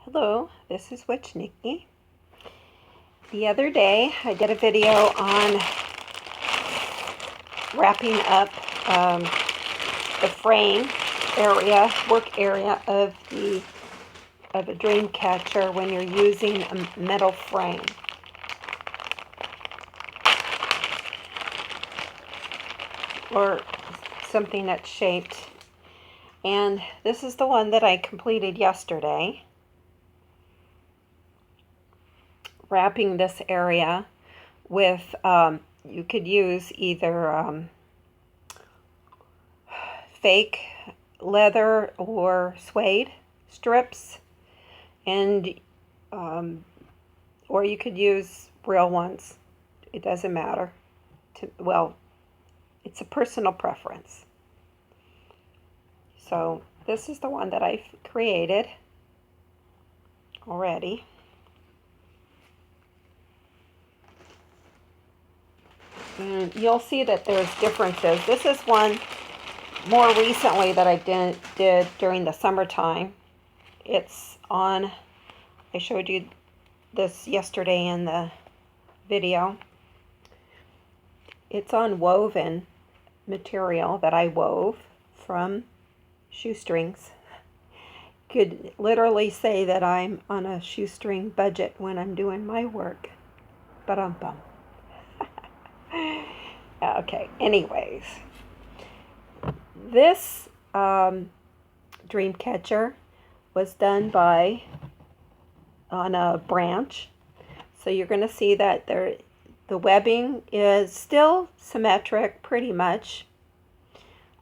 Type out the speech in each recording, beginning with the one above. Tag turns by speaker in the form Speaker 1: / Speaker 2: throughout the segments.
Speaker 1: Hello, this is Witch Nikki. The other day I did a video on wrapping up the frame area, work area of a dream catcher when you're using a metal frame. Or something that's shaped. And this is the one that I completed yesterday. Wrapping this area with, you could use either fake leather or suede strips, and or you could use real ones. It doesn't matter. Well, it's a personal preference. So this is the one that I've created already. And you'll see that there's differences. This is one more recently that I did during the summertime. It's on, I showed you this yesterday in the video. It's on woven material that I wove from shoestrings. Could literally say that I'm on a shoestring budget when I'm doing my work. Ba-dum-bum. Okay, anyways. This dream catcher was done on a branch. So you're going to see that the webbing is still symmetric pretty much.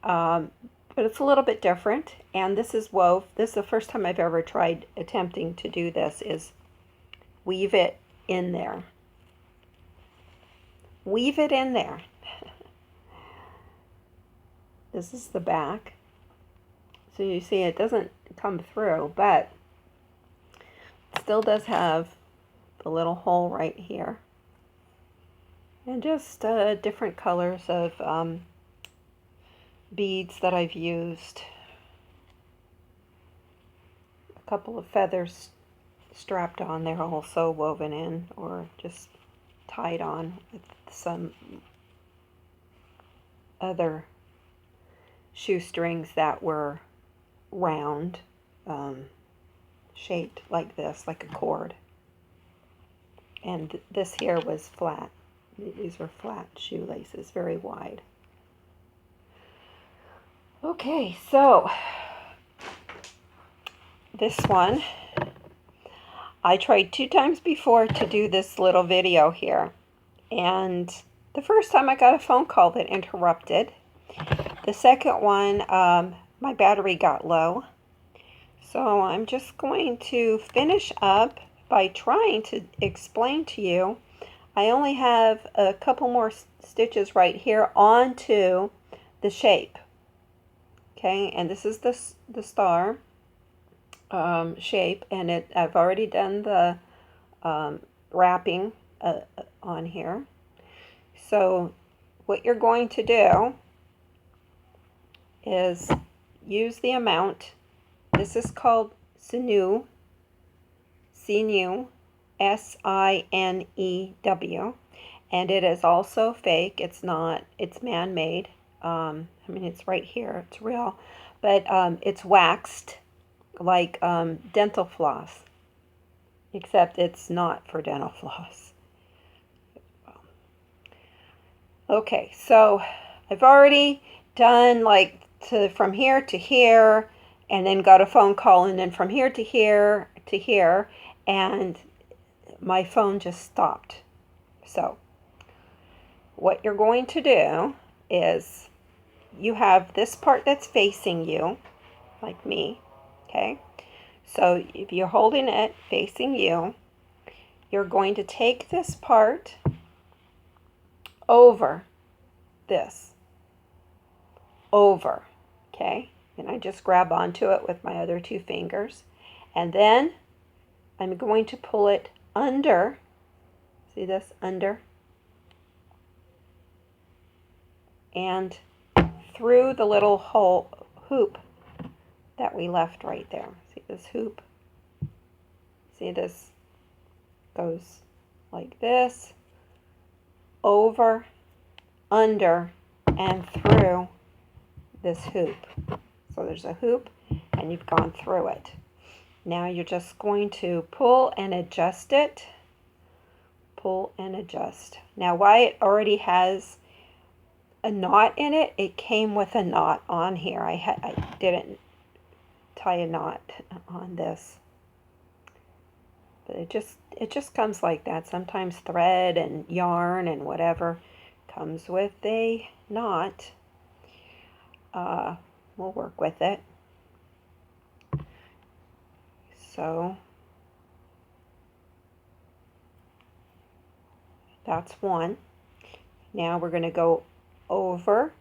Speaker 1: But it's a little bit different. And this is this is the first time I've ever tried attempting to do this, is weave it in there. Weave it in there. This is the back. So you see it doesn't come through, but it still does have the little hole right here. And just different colors of beads that I've used. A couple of feathers strapped on there, also woven in or just tied on with some other shoestrings that were round, shaped like this, like a cord. And this here was flat. These were flat shoelaces, very wide. Okay, so this one, I tried 2 times before to do this little video here. And the first time I got a phone call that interrupted. The second one, my battery got low. So I'm just going to finish up by trying to explain to you. I only have a couple more stitches right here onto the shape. Okay, and this is the star shape, and I've already done the wrapping on here. So what you're going to do is use the amount. This is called sinew, sinew, S-I-N-E-W, and it is also fake. It's not, it's man-made. I mean, it's right here, it's real, but it's waxed like dental floss, except it's not for dental floss. Okay, so I've already done like from here to here, and then got a phone call, and then from here to here to here, and my phone just stopped. So what you're going to do is, you have this part that's facing you, like me, okay? So if you're holding it facing you, you're going to take this part over this, over, okay? And I just grab onto it with my other 2 fingers. And then I'm going to pull it under, see this, under, and through the little hole, hoop that we left right there. See this hoop? See, this goes like this, over, under, and through this hoop. So there's a hoop, and you've gone through it. Now you're just going to pull and adjust it. Pull and adjust. Now, why it already has a knot in it, it came with a knot on here. I didn't tie a knot on this. But it just comes like that. Sometimes thread and yarn and whatever comes with a knot. We'll work with it. So that's one. Now we're going to go over,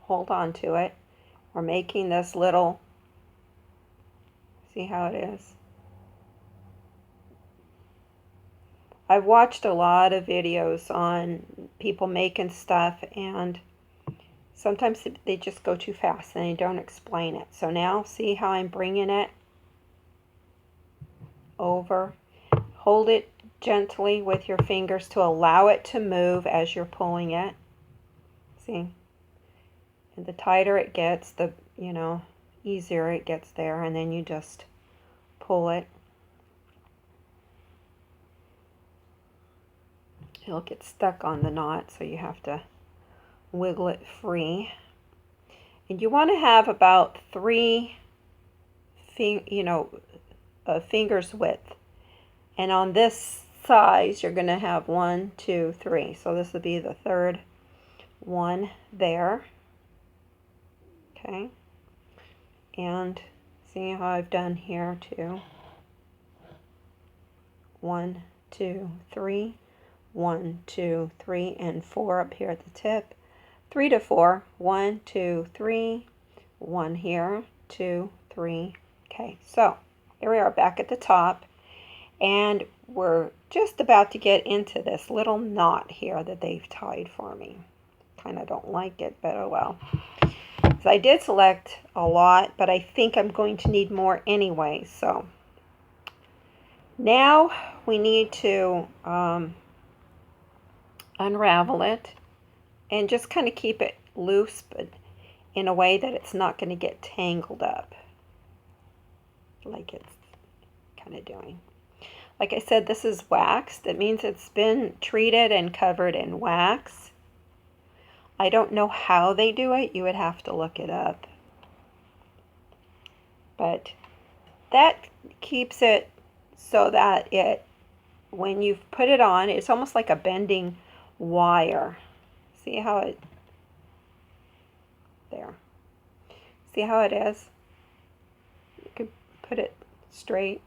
Speaker 1: hold on to it. We're making this little, see how it is? I've watched a lot of videos on people making stuff, and sometimes they just go too fast and they don't explain it. So now see how I'm bringing it over. Hold it gently with your fingers to allow it to move as you're pulling it. See? And the tighter it gets, the, easier it gets there. And then you just pull it. It'll get stuck on the knot, so you have to wiggle it free. And you want to have about 3 fingers width. And on this size, you're going to have 1, 2, 3. So this will be the third one there. Okay. And see how I've done here too. 1, 2, 3. 1, 2, 3, and 4 up here at the tip. 3 to 4. 1, 2, 3. 1 here. 2, 3. Okay, so here we are back at the top, and we're just about to get into this little knot here that they've tied for me. Kind of don't like it, but oh well. So I did select a lot, but I think I'm going to need more anyway. So now we need to unravel it and just kind of keep it loose, but in a way that it's not going to get tangled up like it's kind of doing. Like I said, this is wax. That means it's been treated and covered in wax. I don't know how they do it. You would have to look it up. But that keeps it so that when you've put it on, it's almost like a bending wire. See how it, there. See how it is? You could put it straight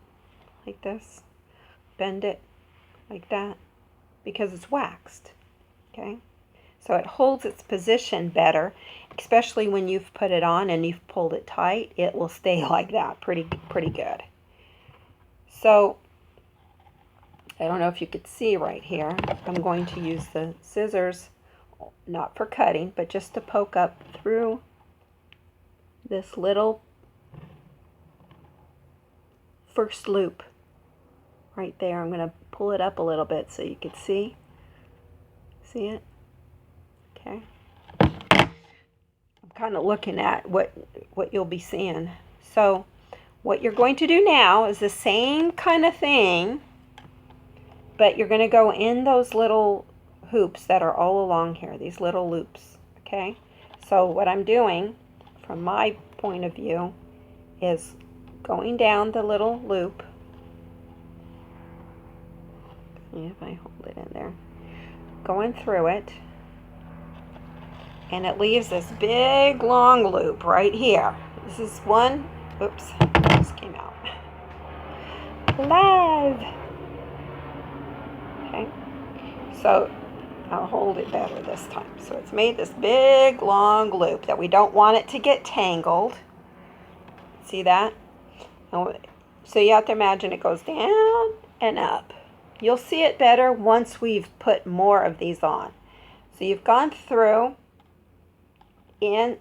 Speaker 1: like this, bend it like that, because it's waxed, okay? So it holds its position better, especially when you've put it on and you've pulled it tight. It will stay like that pretty good. So I don't know if you could see right here. I'm going to use the scissors, not for cutting, but just to poke up through this little first loop right there. I'm going to pull it up a little bit so you can see. See it? Okay. I'm kind of looking at what you'll be seeing. So what you're going to do now is the same kind of thing, but you're going to go in those little hoops that are all along here, these little loops, okay? So what I'm doing, from my point of view, is going down the little loop. See if I hold it in there. Going through it. And it leaves this big long loop right here. This is one, oops, just came out. Live! Okay, so I'll hold it better this time. So it's made this big long loop that we don't want it to get tangled. See that? So you have to imagine it goes down and up. You'll see it better once we've put more of these on. So you've gone through, and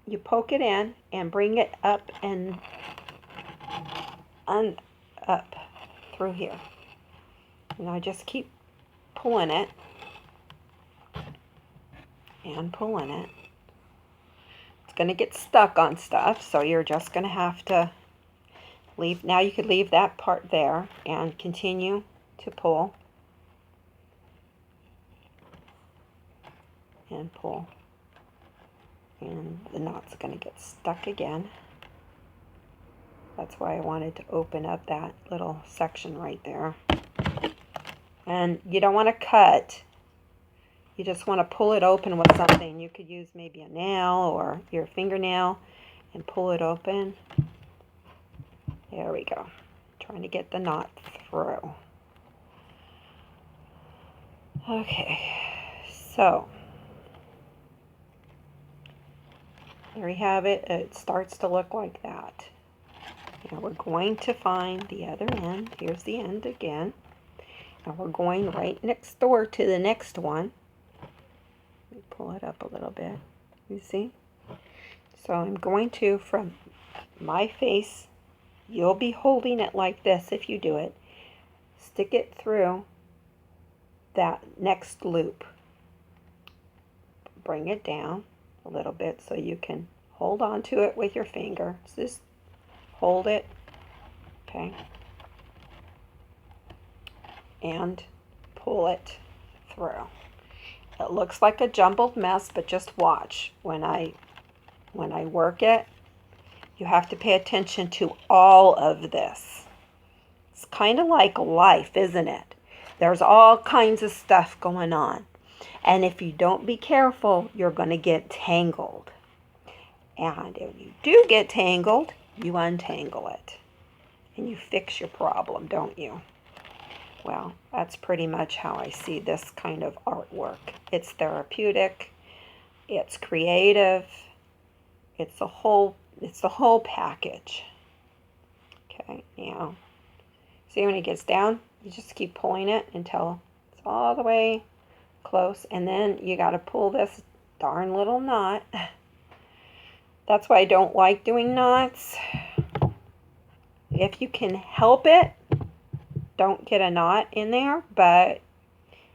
Speaker 1: you poke it in and bring it up and up through here. And I just keep pulling it and pulling it. It's going to get stuck on stuff, so you're just going to have to leave. Now you could leave that part there and continue to pull and pull. And the knot's going to get stuck again. That's why I wanted to open up that little section right there. And you don't want to cut. You just want to pull it open with something. You could use maybe a nail or your fingernail and pull it open. There we go. Trying to get the knot through. Okay, so there we have it. It starts to look like that. Now we're going to find the other end. Here's the end again. And we're going right next door to the next one. Let me pull it up a little bit. You see? So I'm going to, from my face, you'll be holding it like this if you do it. Stick it through that next loop. Bring it down a little bit so you can hold on to it with your finger. Just hold it. Okay. And pull it through. It looks like a jumbled mess, but just watch. When I work it, you have to pay attention to all of this. It's kind of like life, isn't it? There's all kinds of stuff going on. And if you don't be careful, you're going to get tangled. And if you do get tangled, you untangle it. And you fix your problem, don't you? Well, that's pretty much how I see this kind of artwork. It's therapeutic, it's creative, it's the whole package. Okay, now, see when it gets down, you just keep pulling it until it's all the way close, and then you got to pull this darn little knot. That's why I don't like doing knots. If you can help it, don't get a knot in there, but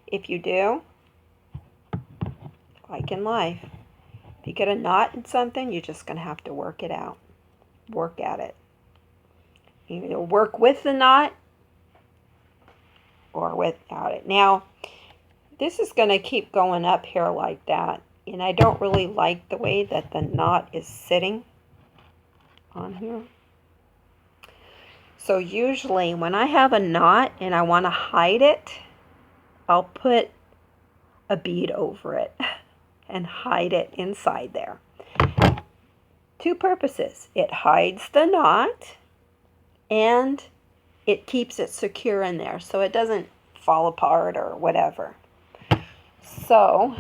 Speaker 1: if you do, like in life, if you get a knot in something, you're just going to have to work it out. Work at it. You either work with the knot or without it. Now, this is going to keep going up here like that, and I don't really like the way that the knot is sitting on here. So usually when I have a knot and I want to hide it, I'll put a bead over it and hide it inside there. Two purposes. It hides the knot and it keeps it secure in there so it doesn't fall apart or whatever. So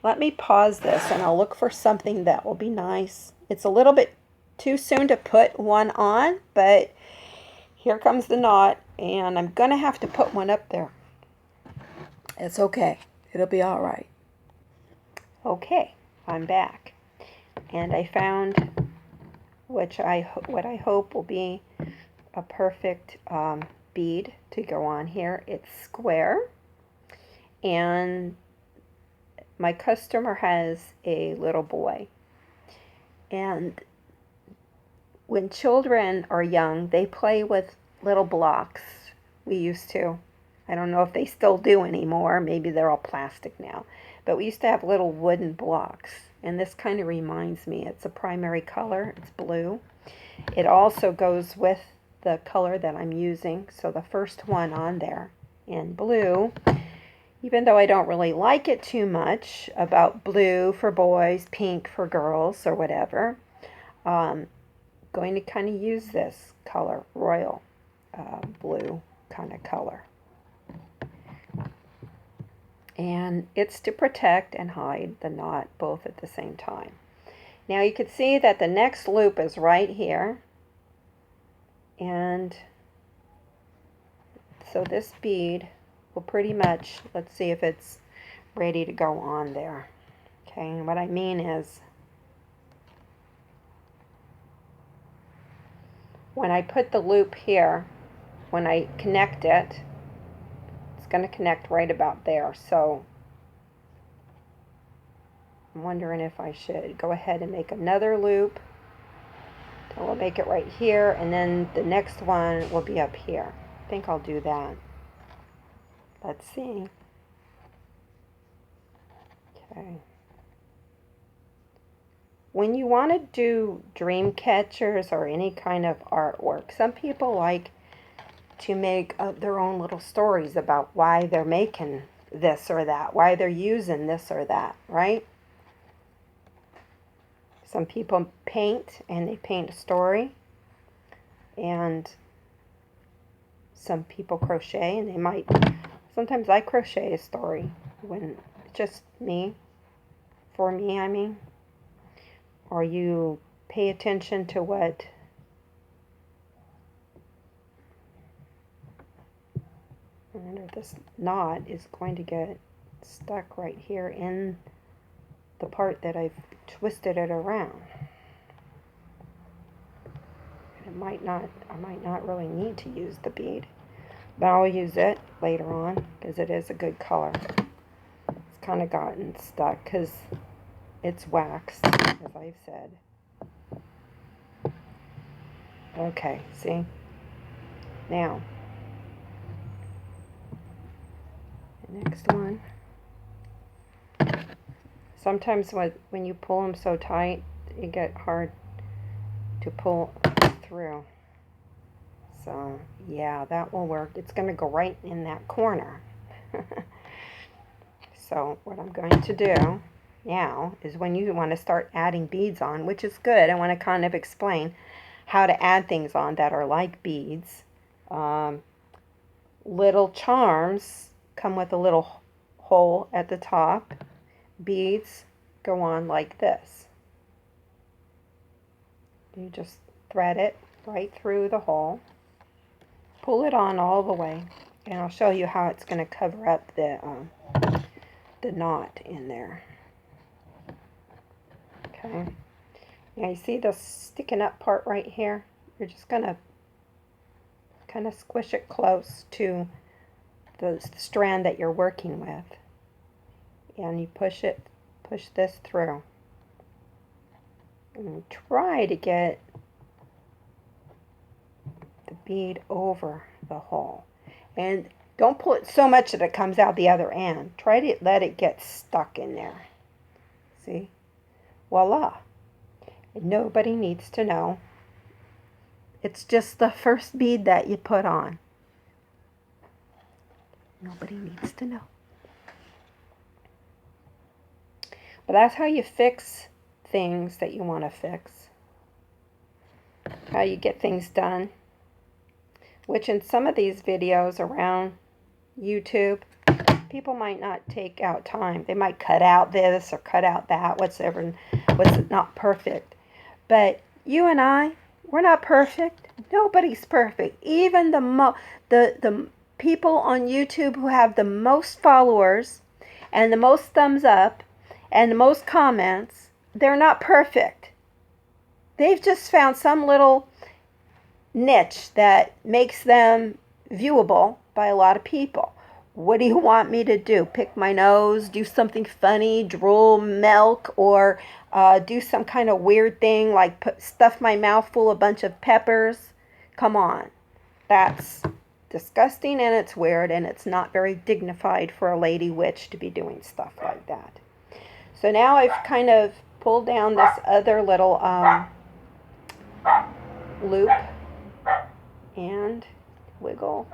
Speaker 1: let me pause this and I'll look for something that will be nice. It's a little bit too soon to put one on, but here comes the knot, and I'm gonna have to put one up there. It's okay, it'll be all right. Okay, I'm back, and I found what I hope will be a perfect bead to go on here. It's square, and my customer has a little boy, and when children are young, they play with little blocks. We used to. I don't know if they still do anymore. Maybe they're all plastic now. But we used to have little wooden blocks. And this kind of reminds me. It's a primary color. It's blue. It also goes with the color that I'm using. So the first one on there in blue, even though I don't really like it too much about blue for boys, pink for girls, or whatever, going to kind of use this color, royal blue kind of color. And it's to protect and hide the knot both at the same time. Now you can see that the next loop is right here. And so this bead will pretty much, let's see if it's ready to go on there. Okay, and what I mean is, when I put the loop here, when I connect it, it's going to connect right about there. So I'm wondering if I should go ahead and make another loop. So we'll make it right here, and then the next one will be up here. I think I'll do that. Let's see. Okay. When you want to do dream catchers or any kind of artwork, some people like to make their own little stories about why they're making this or that, why they're using this or that, right? Some people paint and they paint a story, and some people crochet and they might, sometimes I crochet a story when it's just me, for me I mean, or you pay attention to what I wonder if this knot is going to get stuck right here in the part that I've twisted it around. It might not, I might not really need to use the bead, but I'll use it later on because it is a good color. It's kind of gotten stuck because it's waxed, as I've said. Okay, see? Now, the next one. Sometimes when you pull them so tight, it get hard to pull through. So, yeah, that will work. It's going to go right in that corner. So, what I'm going to do now is when you want to start adding beads on, which is good, I want to kind of explain how to add things on that are like beads. Little charms come with a little hole at the top. Beads go on like this. You just thread it right through the hole. Pull it on all the way, and I'll show you how it's going to cover up the knot in there. Okay. Now you see the sticking up part right here? You're just going to kind of squish it close to the strand that you're working with. And you push this through. And try to get the bead over the hole. And don't pull it so much that it comes out the other end. Try to let it get stuck in there. See? Voila. And nobody needs to know. It's just the first bead that you put on. Nobody needs to know. But that's how you fix things that you want to fix. How you get things done. Which in some of these videos around YouTube, people might not take out time. They might cut out this or cut out that, what's not perfect. But you and I, we're not perfect. Nobody's perfect. Even the people on YouTube who have the most followers and the most thumbs up and the most comments, they're not perfect. They've just found some little niche that makes them viewable by a lot of people. What do you want me to do? Pick my nose, do something funny, drool milk, or do some kind of weird thing like stuff my mouth full of a bunch of peppers? Come on. That's disgusting and it's weird and it's not very dignified for a lady witch to be doing stuff like that. So now I've kind of pulled down this other little loop and wiggle.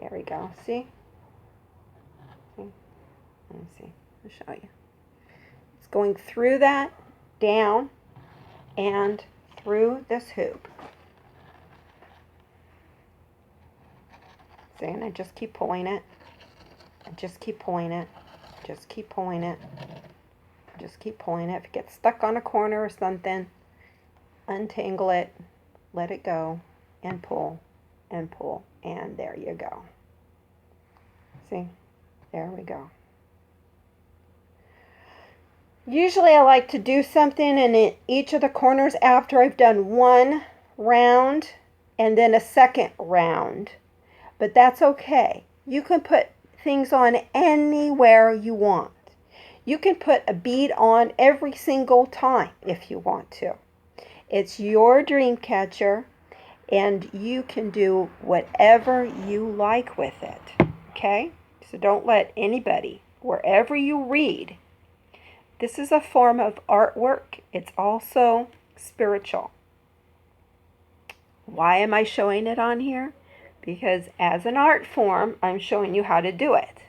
Speaker 1: There we go. See? Let me see. I'll show you. It's going through that, down, and through this hoop. See, and I just keep pulling it. I just keep pulling it. Just keep pulling it. Just keep pulling it. If it gets stuck on a corner or something, untangle it, let it go, and pull, and pull, and there you go. See? There we go. Usually I like to do something in each of the corners after I've done one round and then a second round. But that's okay. You can put things on anywhere you want. You can put a bead on every single time if you want to. It's your dream catcher, and you can do whatever you like with it. Okay? So don't let anybody, wherever you read, this is a form of artwork. It's also spiritual. Why am I showing it on here? Because as an art form, I'm showing you how to do it.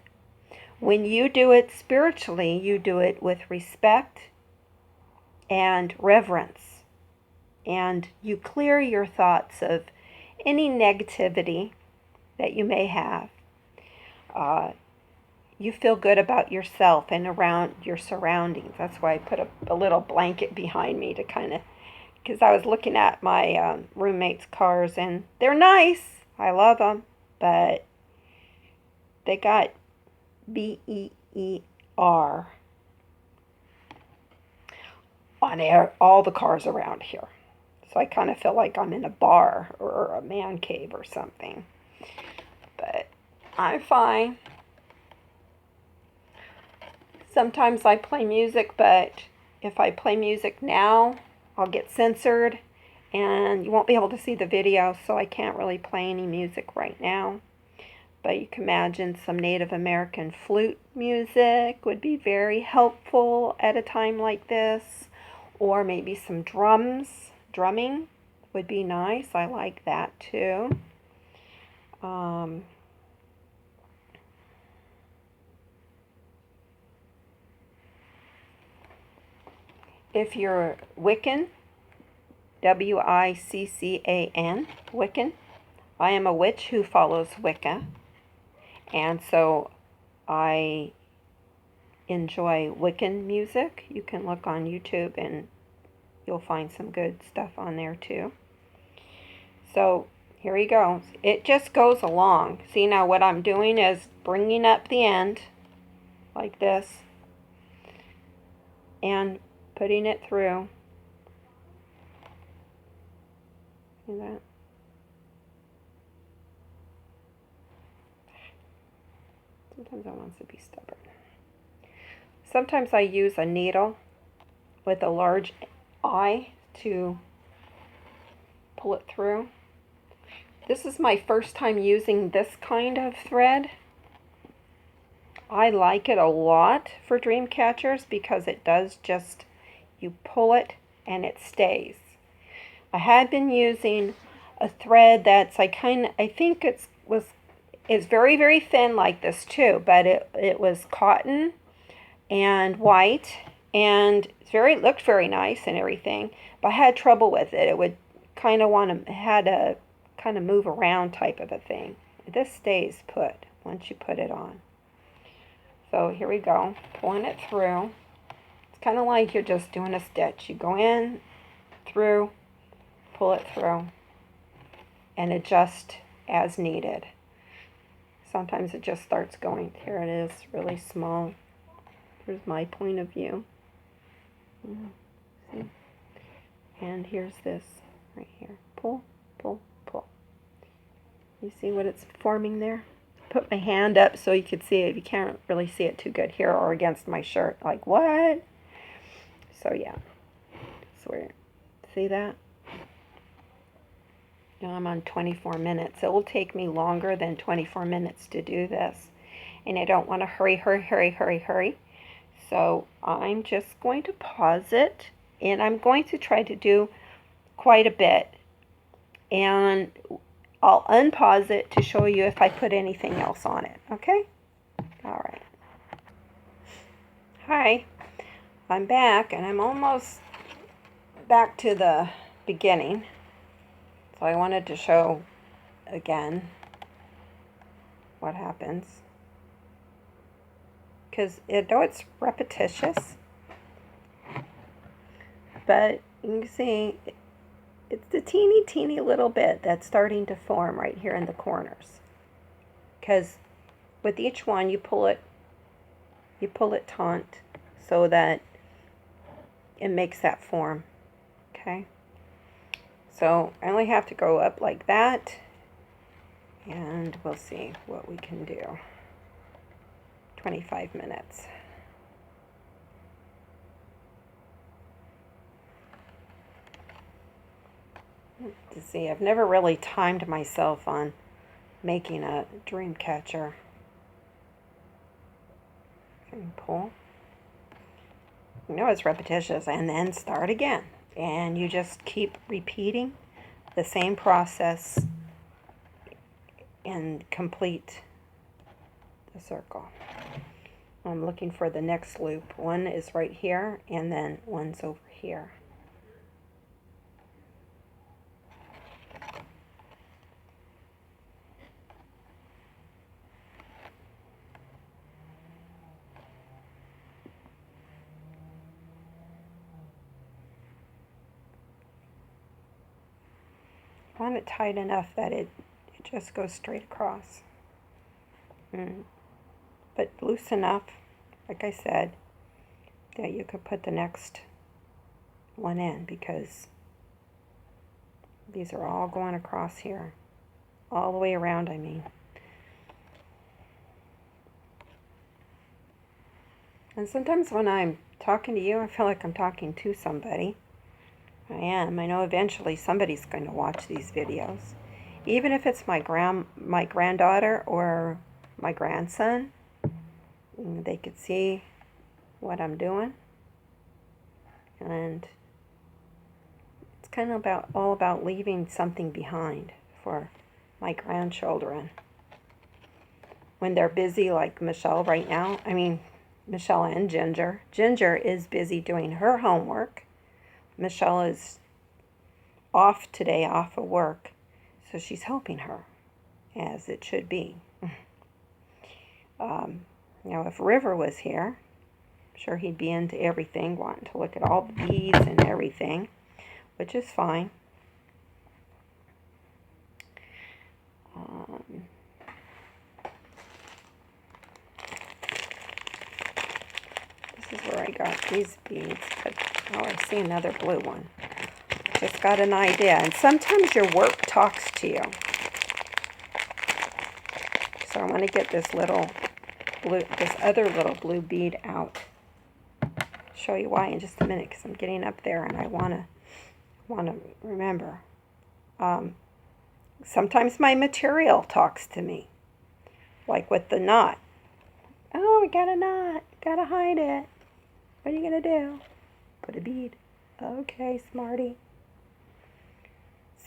Speaker 1: When you do it spiritually, you do it with respect and reverence. And you clear your thoughts of any negativity that you may have. You feel good about yourself and around your surroundings. That's why I put a little blanket behind me to kind of, because I was looking at my roommate's cars, and they're nice. I love them, but they got BEER on all the cars around here. So I kind of feel like I'm in a bar or a man cave or something. But I'm fine. Sometimes I play music, but if I play music now, I'll get censored and you won't be able to see the video, so I can't really play any music right now. But you can imagine some Native American flute music would be very helpful at a time like this, or maybe some drumming would be nice. I like that too. If you're Wiccan, Wiccan, Wiccan, I am a witch who follows Wicca, and so I enjoy Wiccan music. You can look on YouTube and you'll find some good stuff on there too. So here he goes. It just goes along. See, now what I'm doing is bringing up the end like this and putting it through. See that? Sometimes I want to be stubborn. Sometimes I use a needle with a large eye to pull it through. This is my first time using this kind of thread. I like it a lot for dream catchers because it does just, you pull it and it stays. I had been using a thread that's I think it's very, very thin like this too, but it was cotton and white, and looked very nice and everything, but I had trouble with it. It would kind of had a kind of move around type of a thing. This stays put once you put it on. So here we go, pulling it through. It's kind of like you're just doing a stitch. You go in, through, pull it through, and adjust as needed. Sometimes it just starts going. Here it is, really small. Here's my point of view. See? And here's this right here. Pull, pull, pull. You see what it's forming there? Put my hand up so you could see it. You can't really see it too good here or against my shirt. Like, what? So, yeah. So, see that? Now I'm on 24 minutes. It will take me longer than 24 minutes to do this. And I don't want to hurry. So I'm just going to pause it. And I'm going to try to do quite a bit. And I'll unpause it to show you if I put anything else on it. Okay? All right. Hi. I'm back, and I'm almost back to the beginning. So I wanted to show again what happens. Because though it's repetitious, but you can see it's the teeny little bit that's starting to form right here in the corners. Because with each one you pull it taut so that it makes that form. Okay, so I only have to go up like that, and we'll see what we can do. 25 minutes. To see, I've never really timed myself on making a dream catcher. Can pull. You know it's repetitious, and then start again. And you just keep repeating the same process and complete the circle. I'm looking for the next loop. One is right here, and then one's over here. I want it tight enough that it just goes straight across. But loose enough, like I said, that you could put the next one in, because these are all going across here. All the way around, I mean. And sometimes when I'm talking to you, I feel like I'm talking to somebody. I am. I know eventually somebody's going to watch these videos. Even if it's my granddaughter or my grandson, they could see what I'm doing. And it's kind of all about leaving something behind for my grandchildren. When they're busy, like Michelle right now, Michelle and Ginger. Ginger is busy doing her homework. Michelle is off today, off of work, so she's helping her, as it should be. If River was here, I'm sure he'd be into everything, wanting to look at all the beads and everything, which is fine. This is where I got these beads, but I see another blue one. Just got an idea, and sometimes your work talks to you. So I want to get this other little blue bead out. Show you why in just a minute, because I'm getting up there and I want to remember. Sometimes my material talks to me, like with the knot. Oh, we got a knot. Gotta hide it. What are you gonna do? Put a bead. Okay, smarty.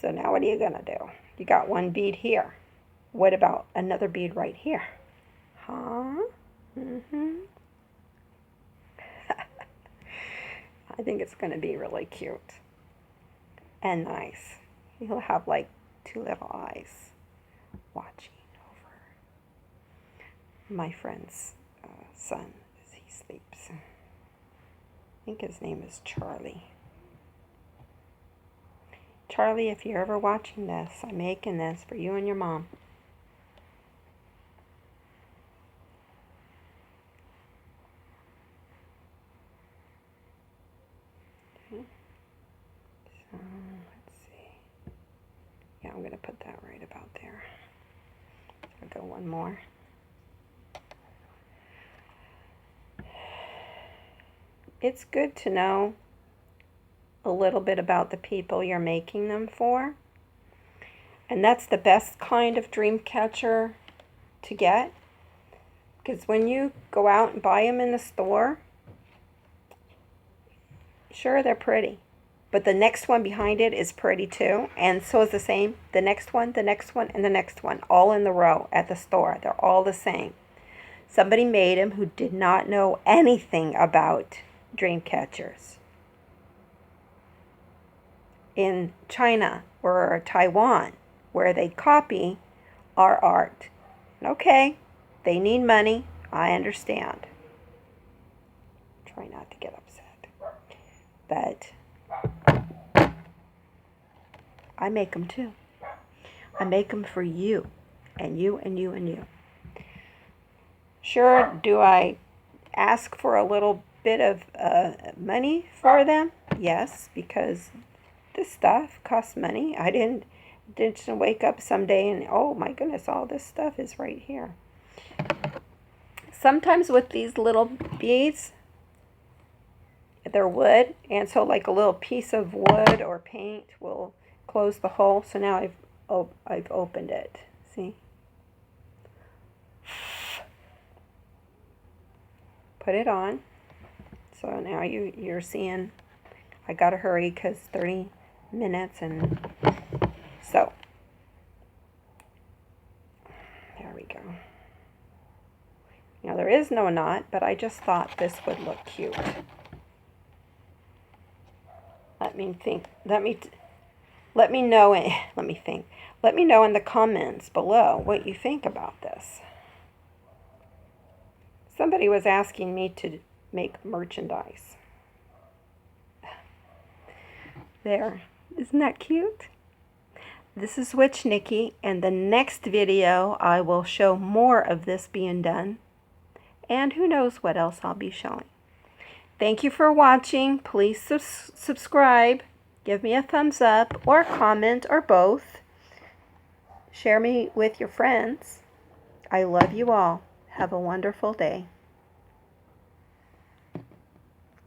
Speaker 1: So now what are you gonna do? You got one bead here. What about another bead right here? Huh? I think it's gonna be really cute and nice. You'll have like two little eyes watching over my friend's son as he sleeps. I think his name is Charlie. Charlie, if you're ever watching this, I'm making this for you and your mom. Okay. So, let's see. Yeah, I'm going to put that right about there. I'll go one more. It's good to know a little bit about the people you're making them for. And that's the best kind of dream catcher to get. Because when you go out and buy them in the store, sure, they're pretty. But the next one behind it is pretty too. And so is the same. The next one, and the next one. All in the row at the store. They're all the same. Somebody made them who did not know anything about dream catchers. In China or Taiwan, where they copy our art. Okay, they need money. I understand. Try not to get upset. But I make them too. I make them for you, and you, and you, and you. Sure, do I ask for a little bit of money for them. Yes, because this stuff costs money. I didn't wake up someday and, oh my goodness, all this stuff is right here. Sometimes with these little beads, they're wood, and so like a little piece of wood or paint will close the hole. So now I've opened it. See? Put it on. So now you're seeing. I gotta hurry because 30 minutes, and so there we go. Now there is no knot, but I just thought this would look cute. Let me think. Let me know. Let me think. Let me know in the comments below what you think about this. Somebody was asking me to make merchandise. There. Isn't that cute? This is Witch Nikki, and the next video I will show more of this being done. And who knows what else I'll be showing. Thank you for watching. Please subscribe. Give me a thumbs up or comment or both. Share me with your friends. I love you all. Have a wonderful day.